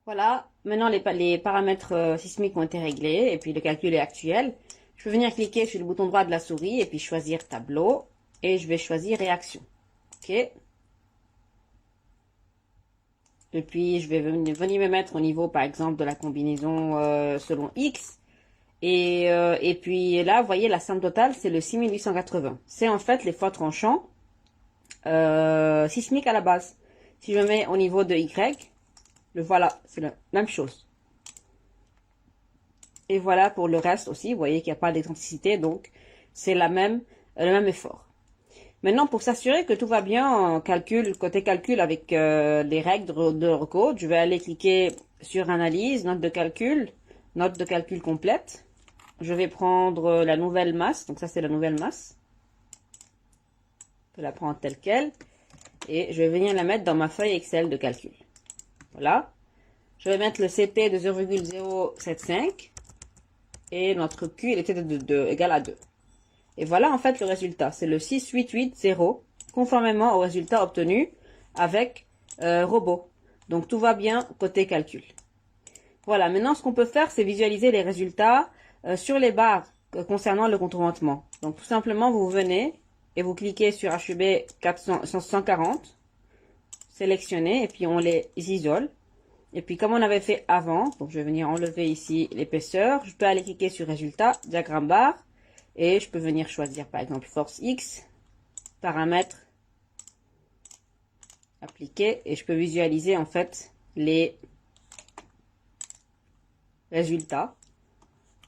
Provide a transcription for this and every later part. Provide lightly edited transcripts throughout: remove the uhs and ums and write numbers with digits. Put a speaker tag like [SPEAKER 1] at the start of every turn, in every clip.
[SPEAKER 1] Voilà, maintenant les paramètres sismiques ont été réglés et puis le calcul est actuel. Je peux venir cliquer sur le bouton droit de la souris et puis choisir tableau et je vais choisir réaction. OK. Et puis je vais venir me mettre au niveau par exemple de la combinaison selon X. Et puis là, vous voyez, la somme totale, c'est le 6880. C'est en fait les fois tranchants sismiques à la base. Si je mets au niveau de Y, le voilà, c'est la même chose. Et voilà pour le reste aussi, vous voyez qu'il n'y a pas d'excentricité, donc c'est le même effort. Maintenant, pour s'assurer que tout va bien en calcul, côté calcul avec les règles de Eurocode, je vais aller cliquer sur Analyse, note de calcul complète. Je vais prendre la nouvelle masse, donc ça c'est la nouvelle masse. Je la prends telle quelle et je vais venir la mettre dans ma feuille Excel de calcul. Voilà. Je vais mettre le CP de 0,075 et notre Q il était égal à 2. Et voilà en fait le résultat, c'est le 6880 conformément au résultat obtenu avec robot. Donc tout va bien côté calcul. Voilà, maintenant ce qu'on peut faire c'est visualiser les résultats sur les barres concernant le contournement. Donc tout simplement vous venez et vous cliquez sur HUB 140, sélectionnez et puis on les isole. Et puis comme on avait fait avant, donc je vais venir enlever ici l'épaisseur, je peux aller cliquer sur résultat, diagramme barre, et je peux venir choisir par exemple force X, paramètres, appliquer, et je peux visualiser en fait les résultats.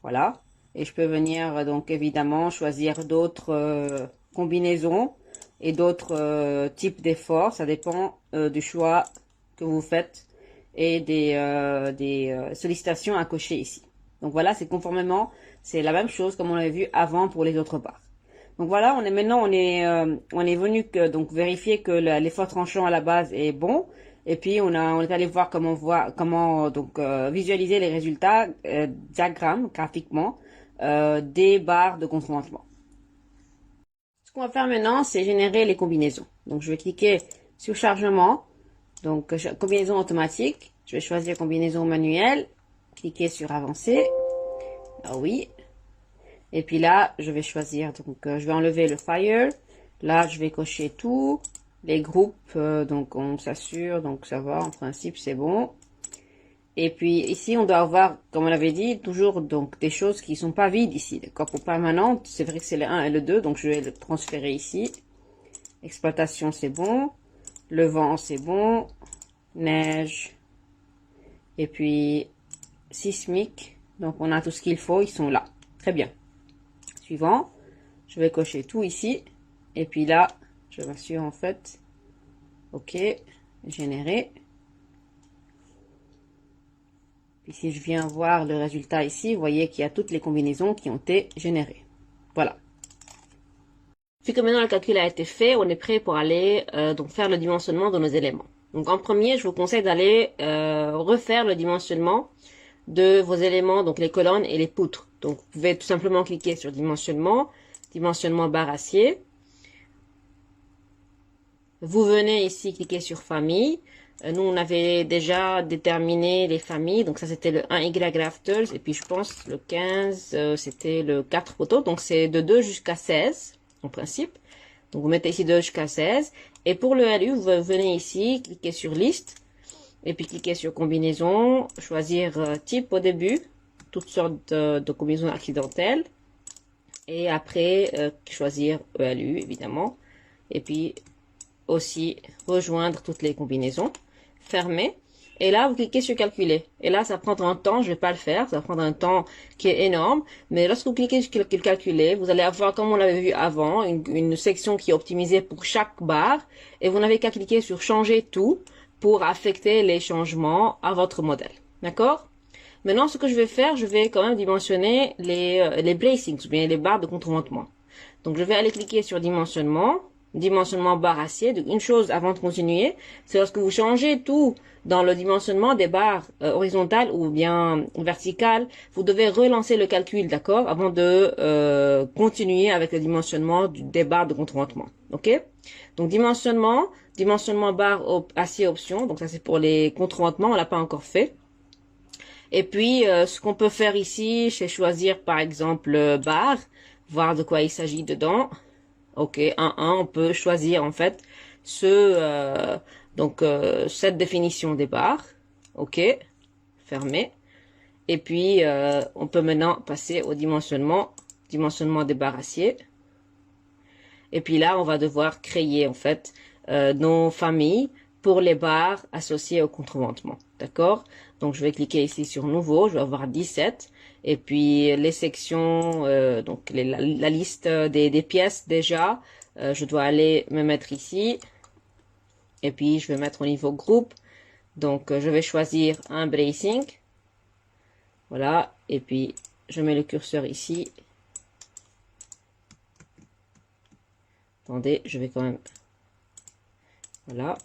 [SPEAKER 1] Voilà. Et je peux venir donc évidemment choisir d'autres combinaisons et d'autres types d'efforts. Ça dépend du choix que vous faites et des sollicitations à cocher ici. Donc voilà, c'est conformément, c'est la même chose comme on l'avait vu avant pour les autres barres. Donc voilà, on est venu donc vérifier que l'effort tranchant à la base est bon. Et puis on est allé voir comment donc visualiser les résultats diagrammes graphiquement des barres de contournement. Ce qu'on va faire maintenant, c'est générer les combinaisons. Donc je vais cliquer sur chargement, donc combinaison automatique. Je vais choisir combinaison manuelle, cliquer sur avancer. Ah oui. Et puis là, je vais choisir, donc je vais enlever le fire. Là, je vais cocher tout. Les groupes, donc on s'assure, donc ça va, en principe c'est bon. Et puis ici, on doit avoir, comme on l'avait dit, toujours donc des choses qui sont pas vides ici, d'accord. Pour permanente, c'est vrai que c'est le 1 et le 2, donc je vais le transférer ici. Exploitation, c'est bon. Le vent, c'est bon. Neige. Et puis sismique, donc on a tout ce qu'il faut, ils sont là. Très bien. Suivant, je vais cocher tout ici. Et puis là, je m'assure en fait. OK, générer. Puis si je viens voir le résultat ici, vous voyez qu'il y a toutes les combinaisons qui ont été générées. Voilà. Vu que maintenant le calcul a été fait, on est prêt pour aller donc faire le dimensionnement de nos éléments. Donc en premier, je vous conseille d'aller refaire le dimensionnement de vos éléments, donc les colonnes et les poutres. Donc vous pouvez tout simplement cliquer sur dimensionnement, dimensionnement barre acier. Vous venez ici cliquer sur famille. Nous, on avait déjà déterminé les familles. Donc, ça, c'était le 1Y Rafters. Et puis, je pense, le 15, c'était le 4 poteaux. Donc, c'est de 2 jusqu'à 16, en principe. Donc, vous mettez ici 2 jusqu'à 16. Et pour le LU, vous venez ici, cliquer sur liste. Et puis, cliquer sur combinaison. Choisir type au début. Toutes sortes de combinaisons accidentelles. Et après, choisir ELU, évidemment. Et puis, aussi rejoindre toutes les combinaisons. Fermer. Et là, vous cliquez sur calculer. Et là, ça prendra un temps. Je vais pas le faire. Ça va prendre un temps qui est énorme. Mais lorsque vous cliquez sur calculer, vous allez avoir, comme on l'avait vu avant, une section qui est optimisée pour chaque barre. Et vous n'avez qu'à cliquer sur changer tout pour affecter les changements à votre modèle. D'accord? Maintenant, ce que je vais faire, je vais quand même dimensionner les bracings, ou bien les barres de contournement. Donc, je vais aller cliquer sur dimensionnement barre acier. Donc, une chose avant de continuer, c'est lorsque vous changez tout dans le dimensionnement des barres horizontales ou bien verticales, vous devez relancer le calcul, d'accord, avant de continuer avec le dimensionnement des barres de contournement. Ok? Donc, dimensionnement barre acier option. Donc, ça, c'est pour les contournements, on l'a pas encore fait. Et puis, ce qu'on peut faire ici, c'est choisir par exemple barre, voir de quoi il s'agit dedans. Ok, 1, on peut choisir en fait cette définition des barres. Ok, fermé. Et puis, on peut maintenant passer au dimensionnement des barres acier. Et puis là, on va devoir créer en fait nos familles pour les barres associées au contreventement. D'accord? Donc, je vais cliquer ici sur Nouveau. Je vais avoir 17. Et puis, les sections, la liste des pièces déjà, je dois aller me mettre ici. Et puis, je vais mettre au niveau groupe. Donc, je vais choisir un bracing. Voilà. Et puis, je mets le curseur ici. Attendez, je vais quand même... Voilà.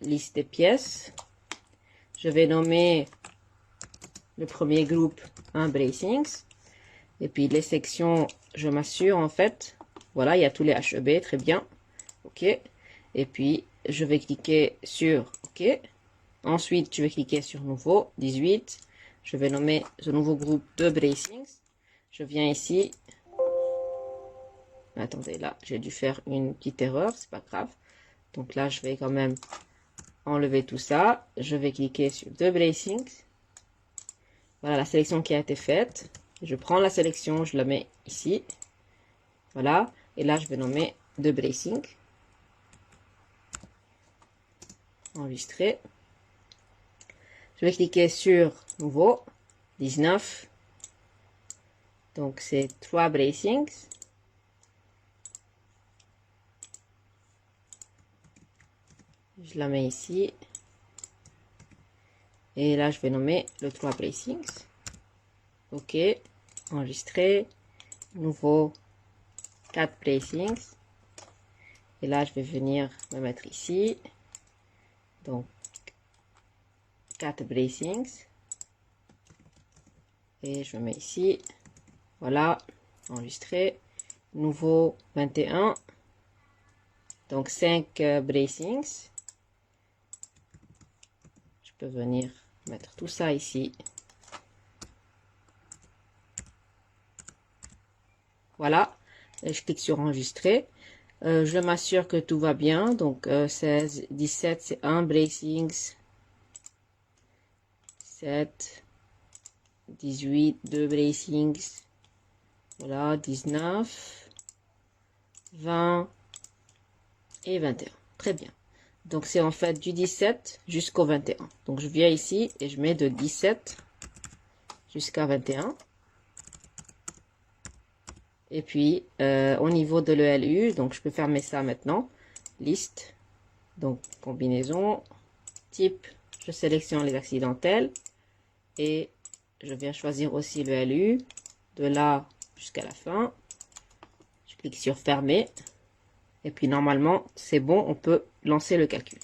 [SPEAKER 1] Liste des pièces. Je vais nommer le premier groupe un bracings. Et puis les sections, je m'assure en fait. Voilà, il y a tous les HEB, très bien. OK. Et puis, je vais cliquer sur OK. Ensuite, je vais cliquer sur Nouveau, 18. Je vais nommer ce nouveau groupe de bracings. Je viens ici. Attendez, là, j'ai dû faire une petite erreur, c'est pas grave. Donc là, je vais quand même enlever tout ça. Je vais cliquer sur deux bracings. Voilà la sélection qui a été faite. Je prends la sélection, je la mets ici. Voilà. Et là, je vais nommer deux bracings. Enregistrer. Je vais cliquer sur Nouveau, 19. Donc, c'est 3 bracings. Je la mets ici. Et là, je vais nommer le 3 bracings. OK. Enregistrer. Nouveau, 4 bracings. Et là, je vais venir me mettre ici. Donc, 4 bracings. Et je me mets ici. Voilà. Enregistrer. Nouveau, 21. Donc, 5 bracings. Je peux venir mettre tout ça ici. Voilà. Et je clique sur enregistrer. Je m'assure que tout va bien. Donc 16, 17, c'est un bracings. 17, 18, 2 bracings. Voilà, 19, 20 et 21. Très bien. Donc c'est en fait du 17 jusqu'au 21. Donc je viens ici et je mets de 17 jusqu'à 21. Et puis au niveau de l'ELU, donc je peux fermer ça maintenant. Liste, donc combinaison, type, je sélectionne les accidentels et je viens choisir aussi l'ELU de là jusqu'à la fin. Je clique sur fermer et puis normalement c'est bon, on peut lancer le calcul.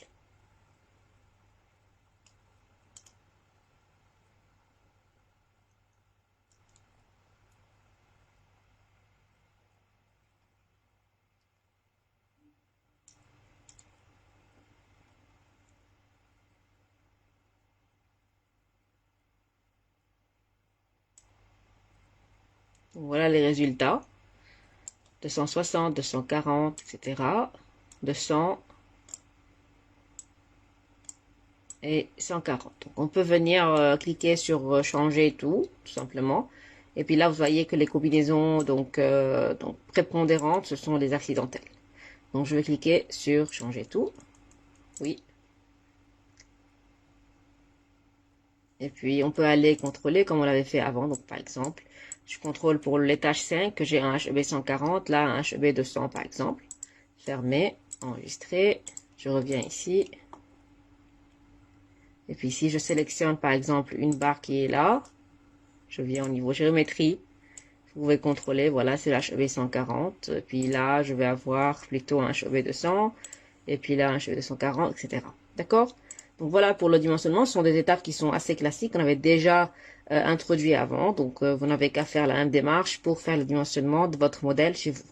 [SPEAKER 1] Voilà les résultats. 260, 240, etc. 200 et 140. Donc, on peut venir cliquer sur changer tout simplement. Et puis là, vous voyez que les combinaisons donc prépondérantes, ce sont les accidentelles. Donc, je vais cliquer sur changer tout. Oui. Et puis, on peut aller contrôler comme on l'avait fait avant. Donc, par exemple, je contrôle pour l'étage 5 que j'ai un HEB 140, là un HEB 200 par exemple. Fermer, enregistrer. Je reviens ici. Et puis, si je sélectionne par exemple une barre qui est là, je viens au niveau géométrie. Vous pouvez contrôler, voilà, c'est l'HEB 140. Et puis là, je vais avoir plutôt un HEB 200. Et puis là, un HEB 240, etc. D'accord? Donc voilà pour le dimensionnement. Ce sont des étapes qui sont assez classiques. On avait déjà introduit avant. Donc vous n'avez qu'à faire la même démarche pour faire le dimensionnement de votre modèle chez vous.